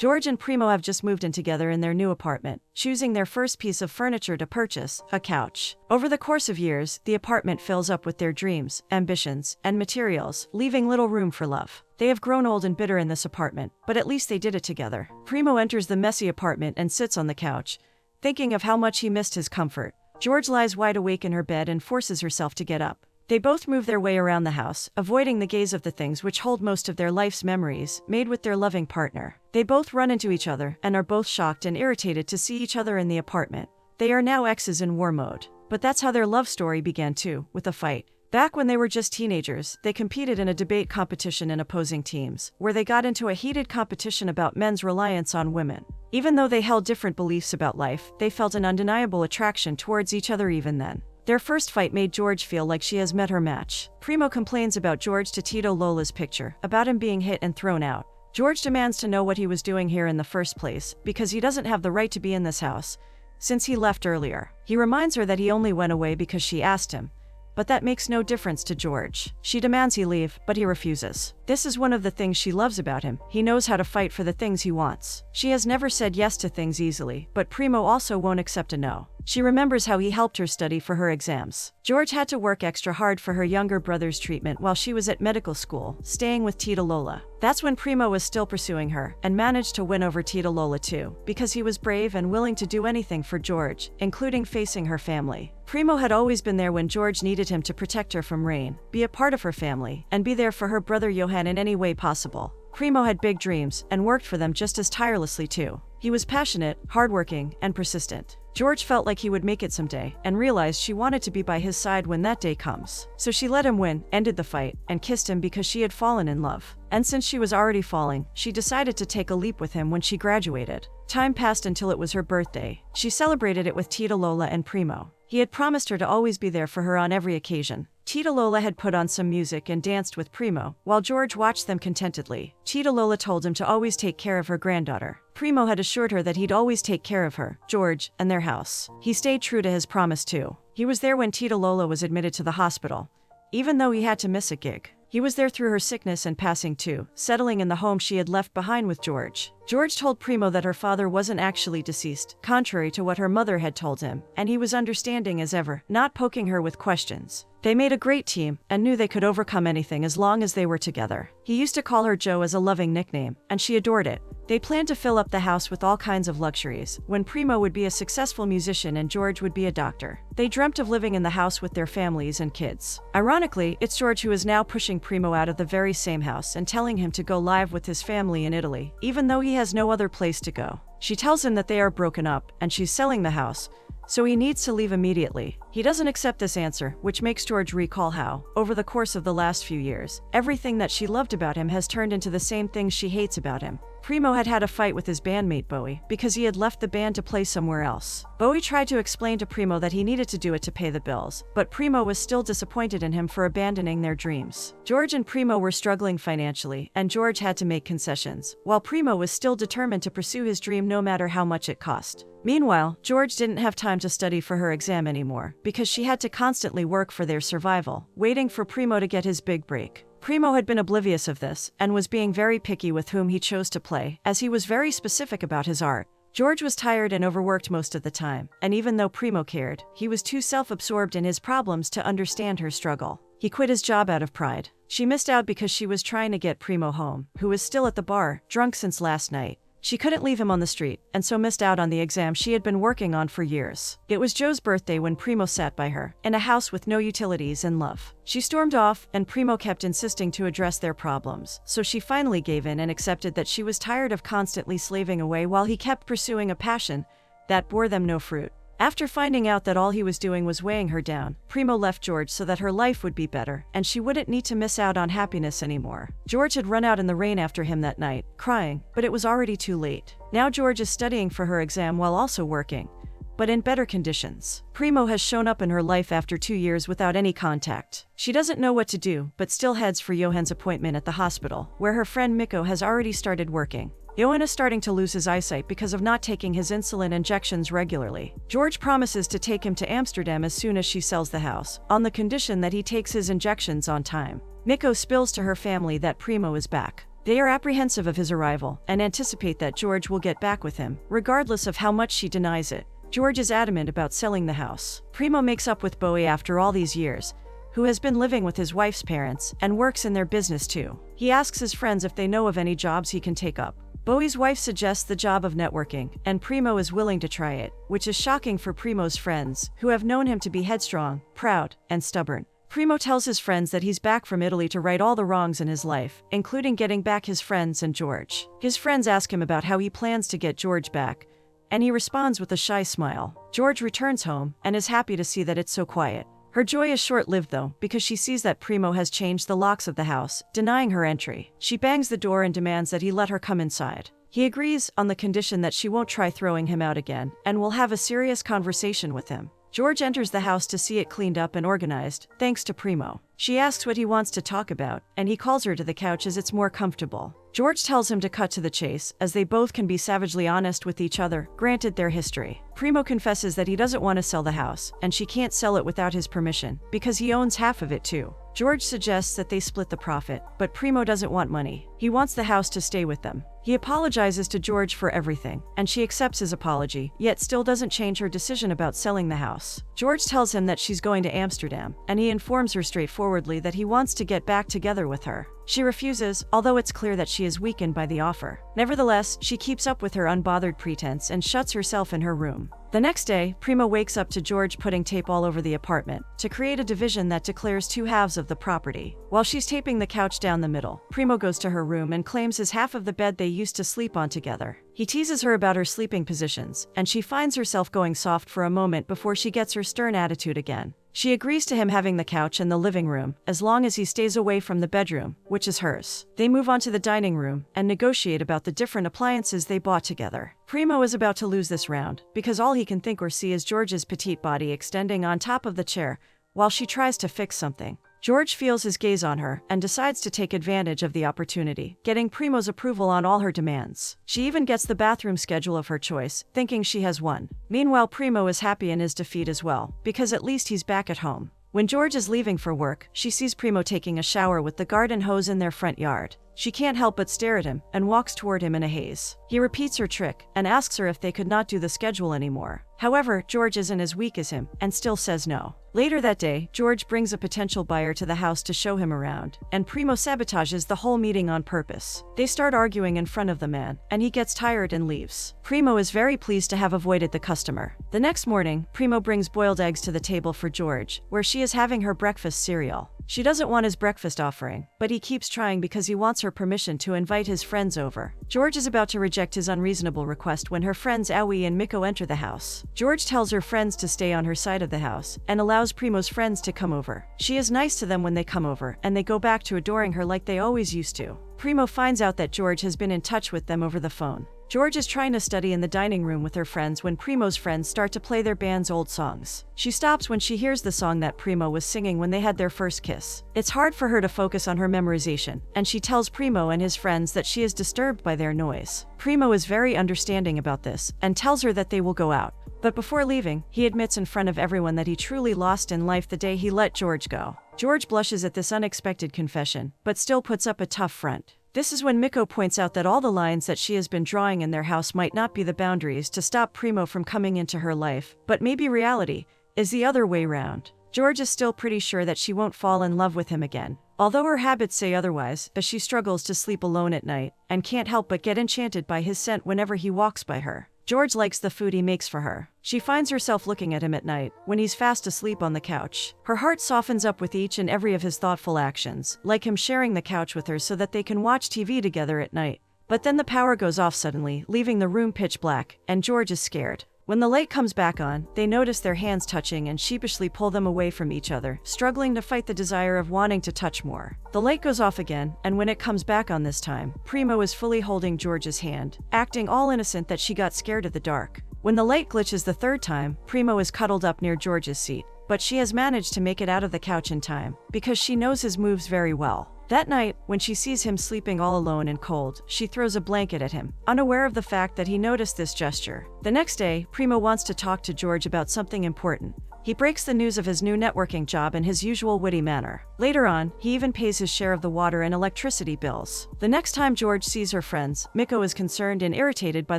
George and Primo have just moved in together in their new apartment, choosing their first piece of furniture to purchase, a couch. Over the course of years, the apartment fills up with their dreams, ambitions, and materials, leaving little room for love. They have grown old and bitter in this apartment, but at least they did it together. Primo enters the messy apartment and sits on the couch, thinking of how much he missed his comfort. George lies wide awake in her bed and forces herself to get up. They both move their way around the house, avoiding the gaze of the things which hold most of their life's memories, made with their loving partner. They both run into each other and are both shocked and irritated to see each other in the apartment. They are now exes in war mode. But that's how their love story began too, with a fight. Back when they were just teenagers, they competed in a debate competition in opposing teams, where they got into a heated competition about men's reliance on women. Even though they held different beliefs about life, they felt an undeniable attraction towards each other even then. Their first fight made George feel like she has met her match. Primo complains about George to Tito Lola's picture, about him being hit and thrown out. George demands to know what he was doing here in the first place, because he doesn't have the right to be in this house, since he left earlier. He reminds her that he only went away because she asked him. But that makes no difference to George. She demands he leave, but he refuses. This is one of the things she loves about him. He knows how to fight for the things he wants. She has never said yes to things easily, but Primo also won't accept a no. She remembers how he helped her study for her exams. George had to work extra hard for her younger brother's treatment while she was at medical school, staying with Tita Lola. That's when Primo was still pursuing her, and managed to win over Tita Lola too, because he was brave and willing to do anything for George, including facing her family. Primo had always been there when George needed him to protect her from rain, be a part of her family, and be there for her brother Johan in any way possible. Primo had big dreams, and worked for them just as tirelessly too. He was passionate, hardworking, and persistent. George felt like he would make it someday, and realized she wanted to be by his side when that day comes. So she let him win, ended the fight, and kissed him because she had fallen in love. And since she was already falling, she decided to take a leap with him when she graduated. Time passed until it was her birthday. She celebrated it with Tita Lola and Primo. He had promised her to always be there for her on every occasion. Tita Lola had put on some music and danced with Primo, while George watched them contentedly. Tita Lola told him to always take care of her granddaughter. Primo had assured her that he'd always take care of her, George, and their house. He stayed true to his promise too. He was there when Tita Lola was admitted to the hospital, even though he had to miss a gig. He was there through her sickness and passing too, settling in the home she had left behind with George. George told Primo that her father wasn't actually deceased, contrary to what her mother had told him, and he was understanding as ever, not poking her with questions. They made a great team, and knew they could overcome anything as long as they were together. He used to call her Joe as a loving nickname, and she adored it. They planned to fill up the house with all kinds of luxuries, when Primo would be a successful musician and George would be a doctor. They dreamt of living in the house with their families and kids. Ironically, it's George who is now pushing Primo out of the very same house and telling him to go live with his family in Italy, even though he has no other place to go. She tells him that they are broken up, and she's selling the house, so he needs to leave immediately. He doesn't accept this answer, which makes George recall how, over the course of the last few years, everything that she loved about him has turned into the same things she hates about him. Primo had had a fight with his bandmate Bowie because he had left the band to play somewhere else. Bowie tried to explain to Primo that he needed to do it to pay the bills, but Primo was still disappointed in him for abandoning their dreams. George and Primo were struggling financially, and George had to make concessions, while Primo was still determined to pursue his dream no matter how much it cost. Meanwhile, George didn't have time to study for her exam anymore, because she had to constantly work for their survival, waiting for Primo to get his big break. Primo had been oblivious of this, and was being very picky with whom he chose to play, as he was very specific about his art. George was tired and overworked most of the time, and even though Primo cared, he was too self-absorbed in his problems to understand her struggle. He quit his job out of pride. She missed out because she was trying to get Primo home, who was still at the bar, drunk since last night. She couldn't leave him on the street, and so missed out on the exam she had been working on for years. It was Joe's birthday when Primo sat by her, in a house with no utilities and love. She stormed off, and Primo kept insisting to address their problems, so she finally gave in and accepted that she was tired of constantly slaving away while he kept pursuing a passion that bore them no fruit. After finding out that all he was doing was weighing her down, Primo left George so that her life would be better, and she wouldn't need to miss out on happiness anymore. George had run out in the rain after him that night, crying, but it was already too late. Now George is studying for her exam while also working, but in better conditions. Primo has shown up in her life after 2 years without any contact. She doesn't know what to do, but still heads for Johan's appointment at the hospital, where her friend Mikko has already started working. Johan is starting to lose his eyesight because of not taking his insulin injections regularly. George promises to take him to Amsterdam as soon as she sells the house, on the condition that he takes his injections on time. Mikko spills to her family that Primo is back. They are apprehensive of his arrival and anticipate that George will get back with him, regardless of how much she denies it. George is adamant about selling the house. Primo makes up with Bowie after all these years, who has been living with his wife's parents and works in their business too. He asks his friends if they know of any jobs he can take up. Bowie's wife suggests the job of networking, and Primo is willing to try it, which is shocking for Primo's friends, who have known him to be headstrong, proud, and stubborn. Primo tells his friends that he's back from Italy to right all the wrongs in his life, including getting back his friends and George. His friends ask him about how he plans to get George back, and he responds with a shy smile. George returns home and is happy to see that it's so quiet. Her joy is short-lived though, because she sees that Primo has changed the locks of the house, denying her entry. She bangs the door and demands that he let her come inside. He agrees on the condition that she won't try throwing him out again and will have a serious conversation with him. George enters the house to see it cleaned up and organized, thanks to Primo. She asks what he wants to talk about, and he calls her to the couch as it's more comfortable. George tells him to cut to the chase, as they both can be savagely honest with each other, granted their history. Primo confesses that he doesn't want to sell the house, and she can't sell it without his permission, because he owns half of it too. George suggests that they split the profit, but Primo doesn't want money. He wants the house to stay with them. He apologizes to George for everything, and she accepts his apology, yet still doesn't change her decision about selling the house. George tells him that she's going to Amsterdam, and he informs her straightforwardly that he wants to get back together with her. She refuses, although it's clear that she is weakened by the offer. Nevertheless, she keeps up with her unbothered pretense and shuts herself in her room. The next day, Primo wakes up to George putting tape all over the apartment to create a division that declares two halves of the property. While she's taping the couch down the middle, Primo goes to her room and claims his half of the bed they used to sleep on together. He teases her about her sleeping positions, and she finds herself going soft for a moment before she gets her stern attitude again. She agrees to him having the couch in the living room, as long as he stays away from the bedroom, which is hers. They move on to the dining room and negotiate about the different appliances they bought together. Primo is about to lose this round, because all he can think or see is George's petite body extending on top of the chair, while she tries to fix something. George feels his gaze on her and decides to take advantage of the opportunity, getting Primo's approval on all her demands. She even gets the bathroom schedule of her choice, thinking she has won. Meanwhile, Primo is happy in his defeat as well, because at least he's back at home. When George is leaving for work, she sees Primo taking a shower with the garden hose in their front yard. She can't help but stare at him and walks toward him in a haze. He repeats her trick and asks her if they could not do the schedule anymore. However, George isn't as weak as him and still says no. Later that day, George brings a potential buyer to the house to show him around, and Primo sabotages the whole meeting on purpose. They start arguing in front of the man, and he gets tired and leaves. Primo is very pleased to have avoided the customer. The next morning, Primo brings boiled eggs to the table for George, where she is having her breakfast cereal. She doesn't want his breakfast offering, but he keeps trying because he wants her permission to invite his friends over. George is about to reject his unreasonable request when her friends Aoi and Miko enter the house. George tells her friends to stay on her side of the house and allows Primo's friends to come over. She is nice to them when they come over, and they go back to adoring her like they always used to. Primo finds out that George has been in touch with them over the phone. George is trying to study in the dining room with her friends when Primo's friends start to play their band's old songs. She stops when she hears the song that Primo was singing when they had their first kiss. It's hard for her to focus on her memorization, and she tells Primo and his friends that she is disturbed by their noise. Primo is very understanding about this and tells her that they will go out. But before leaving, he admits in front of everyone that he truly lost in life the day he let George go. George blushes at this unexpected confession, but still puts up a tough front. This is when Miko points out that all the lines that she has been drawing in their house might not be the boundaries to stop Primo from coming into her life, but maybe reality is the other way round. George is still pretty sure that she won't fall in love with him again, although her habits say otherwise, as she struggles to sleep alone at night and can't help but get enchanted by his scent whenever he walks by her. George likes the food he makes for her. She finds herself looking at him at night, when he's fast asleep on the couch. Her heart softens up with each and every of his thoughtful actions, like him sharing the couch with her so that they can watch TV together at night. But then the power goes off suddenly, leaving the room pitch black, and George is scared. When the light comes back on, they notice their hands touching and sheepishly pull them away from each other, struggling to fight the desire of wanting to touch more. The light goes off again, and when it comes back on this time, Primo is fully holding George's hand, acting all innocent that she got scared of the dark. When the light glitches the third time, Primo is cuddled up near George's seat, but she has managed to make it out of the couch in time, because she knows his moves very well. That night, when she sees him sleeping all alone and cold, she throws a blanket at him, unaware of the fact that he noticed this gesture. The next day, Primo wants to talk to George about something important, He breaks the news of his new networking job in his usual witty manner. Later on, he even pays his share of the water and electricity bills. The next time George sees her friends, Miko is concerned and irritated by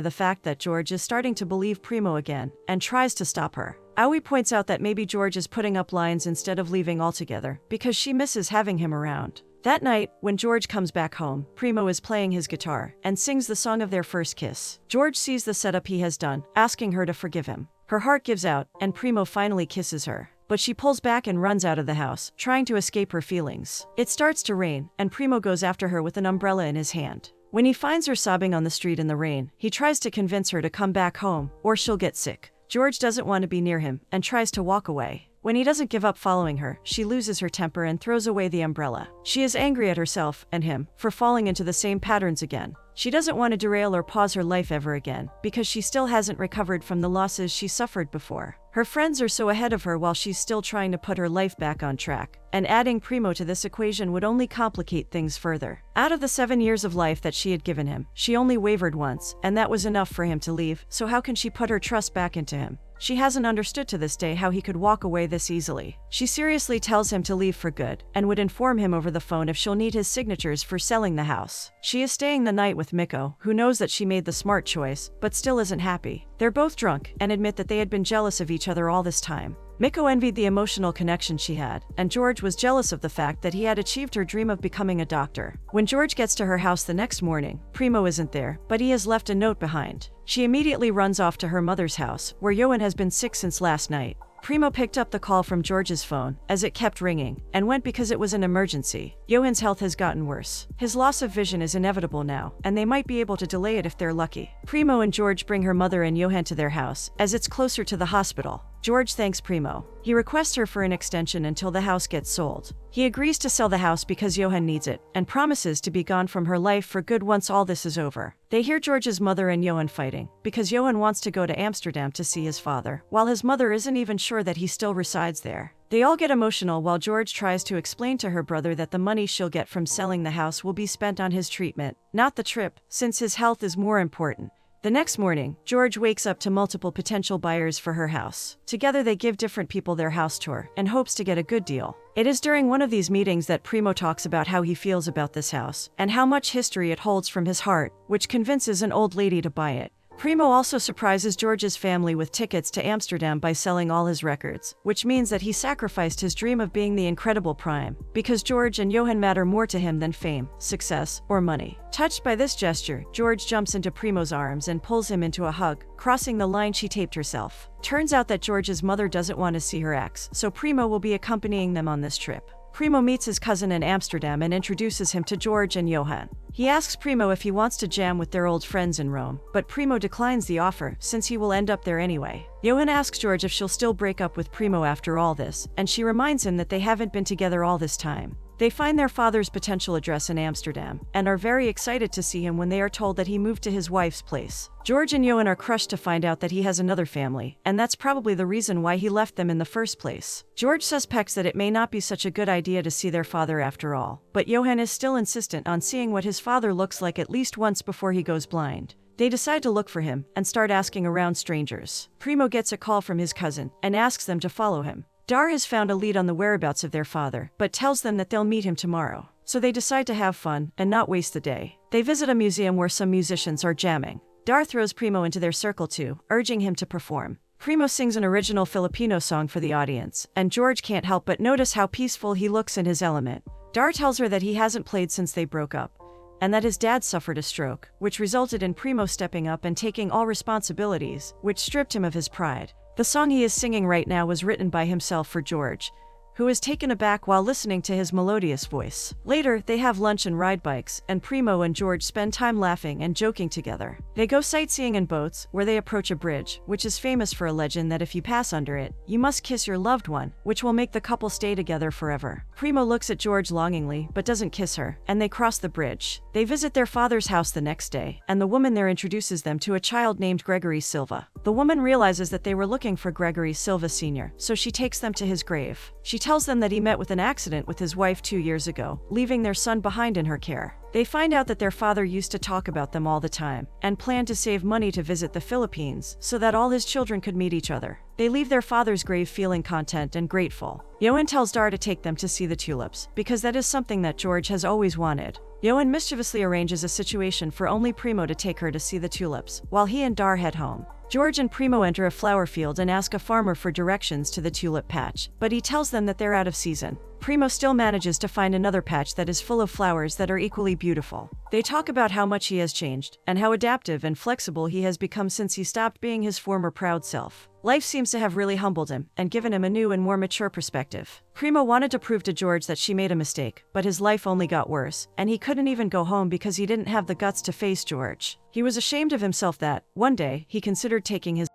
the fact that George is starting to believe Primo again and tries to stop her. Aoi points out that maybe George is putting up lines instead of leaving altogether because she misses having him around. That night, when George comes back home, Primo is playing his guitar and sings the song of their first kiss. George sees the setup he has done, asking her to forgive him. Her heart gives out, and Primo finally kisses her. But she pulls back and runs out of the house, trying to escape her feelings. It starts to rain, and Primo goes after her with an umbrella in his hand. When he finds her sobbing on the street in the rain, he tries to convince her to come back home, or she'll get sick. George doesn't want to be near him and tries to walk away. When he doesn't give up following her, she loses her temper and throws away the umbrella. She is angry at herself and him for falling into the same patterns again. She doesn't want to derail or pause her life ever again because she still hasn't recovered from the losses she suffered before. Her friends are so ahead of her while she's still trying to put her life back on track, and adding Primo to this equation would only complicate things further. Out of the 7 years of life that she had given him, she only wavered once, and that was enough for him to leave, so how can she put her trust back into him? She hasn't understood to this day how he could walk away this easily. She seriously tells him to leave for good, and would inform him over the phone if she'll need his signatures for selling the house. She is staying the night with Miko, who knows that she made the smart choice, but still isn't happy. They're both drunk, and admit that they had been jealous of each other all this time. Miko envied the emotional connection she had, and George was jealous of the fact that he had achieved her dream of becoming a doctor. When George gets to her house the next morning, Primo isn't there, but he has left a note behind. She immediately runs off to her mother's house, where Johan has been sick since last night. Primo picked up the call from George's phone, as it kept ringing, and went because it was an emergency. Johan's health has gotten worse. His loss of vision is inevitable now, and they might be able to delay it if they're lucky. Primo and George bring her mother and Johan to their house, as it's closer to the hospital. George thanks Primo. He requests her for an extension until the house gets sold. He agrees to sell the house because Johan needs it, and promises to be gone from her life for good once all this is over. They hear George's mother and Johan fighting, because Johan wants to go to Amsterdam to see his father, while his mother isn't even sure that he still resides there. They all get emotional while George tries to explain to her brother that the money she'll get from selling the house will be spent on his treatment, not the trip, since his health is more important. The next morning, George wakes up to multiple potential buyers for her house. Together they give different people their house tour, and hopes to get a good deal. It is during one of these meetings that Primo talks about how he feels about this house, and how much history it holds from his heart, which convinces an old lady to buy it. Primo also surprises George's family with tickets to Amsterdam by selling all his records, which means that he sacrificed his dream of being the incredible Prime, because George and Johan matter more to him than fame, success, or money. Touched by this gesture, George jumps into Primo's arms and pulls him into a hug, crossing the line she taped herself. Turns out that George's mother doesn't want to see her ex, so Primo will be accompanying them on this trip. Primo meets his cousin in Amsterdam and introduces him to George and Johan. He asks Primo if he wants to jam with their old friends in Rome, but Primo declines the offer since he will end up there anyway. Johan asks George if she'll still break up with Primo after all this, and she reminds him that they haven't been together all this time. They find their father's potential address in Amsterdam, and are very excited to see him when they are told that he moved to his wife's place. George and Johan are crushed to find out that he has another family, and that's probably the reason why he left them in the first place. George suspects that it may not be such a good idea to see their father after all, but Johan is still insistent on seeing what his father looks like at least once before he goes blind. They decide to look for him, and start asking around strangers. Primo gets a call from his cousin, and asks them to follow him. Dar has found a lead on the whereabouts of their father, but tells them that they'll meet him tomorrow. So they decide to have fun, and not waste the day. They visit a museum where some musicians are jamming. Dar throws Primo into their circle too, urging him to perform. Primo sings an original Filipino song for the audience, and George can't help but notice how peaceful he looks in his element. Dar tells her that he hasn't played since they broke up, and that his dad suffered a stroke, which resulted in Primo stepping up and taking all responsibilities, which stripped him of his pride. The song he is singing right now was written by himself for George, who is taken aback while listening to his melodious voice. Later, they have lunch and ride bikes, and Primo and George spend time laughing and joking together. They go sightseeing in boats, where they approach a bridge, which is famous for a legend that if you pass under it, you must kiss your loved one, which will make the couple stay together forever. Primo looks at George longingly, but doesn't kiss her, and they cross the bridge. They visit their father's house the next day, and the woman there introduces them to a child named Gregory Silva. The woman realizes that they were looking for Gregory Silva Sr., so she takes them to his grave. She tells them that he met with an accident with his wife 2 years ago, leaving their son behind in her care. They find out that their father used to talk about them all the time, and planned to save money to visit the Philippines so that all his children could meet each other. They leave their father's grave feeling content and grateful. Yoan tells Dar to take them to see the tulips, because that is something that George has always wanted. Yoan mischievously arranges a situation for only Primo to take her to see the tulips, while he and Dar head home. George and Primo enter a flower field and ask a farmer for directions to the tulip patch, but he tells them that they're out of season. Primo still manages to find another patch that is full of flowers that are equally beautiful. They talk about how much he has changed, and how adaptive and flexible he has become since he stopped being his former proud self. Life seems to have really humbled him, and given him a new and more mature perspective. Primo wanted to prove to George that she made a mistake, but his life only got worse, and he couldn't even go home because he didn't have the guts to face George. He was ashamed of himself that, one day, he considered taking his.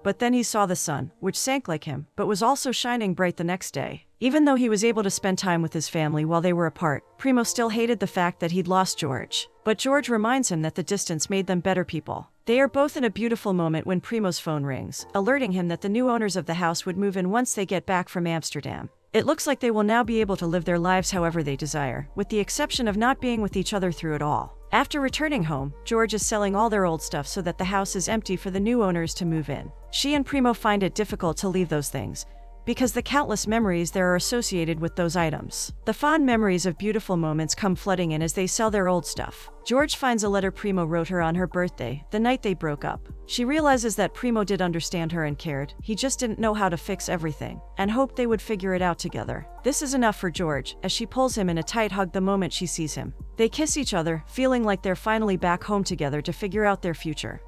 But then he saw the sun, which sank like him, but was also shining bright the next day. Even though he was able to spend time with his family while they were apart, Primo still hated the fact that he'd lost George. But George reminds him that the distance made them better people. They are both in a beautiful moment when Primo's phone rings, alerting him that the new owners of the house would move in once they get back from Amsterdam. It looks like they will now be able to live their lives however they desire, with the exception of not being with each other through it all. After returning home, George is selling all their old stuff so that the house is empty for the new owners to move in. She and Primo find it difficult to leave those things, because the countless memories there are associated with those items. The fond memories of beautiful moments come flooding in as they sell their old stuff. George finds a letter Primo wrote her on her birthday, the night they broke up. She realizes that Primo did understand her and cared, he just didn't know how to fix everything, and hoped they would figure it out together. This is enough for George, as she pulls him in a tight hug the moment she sees him. They kiss each other, feeling like they're finally back home together to figure out their future.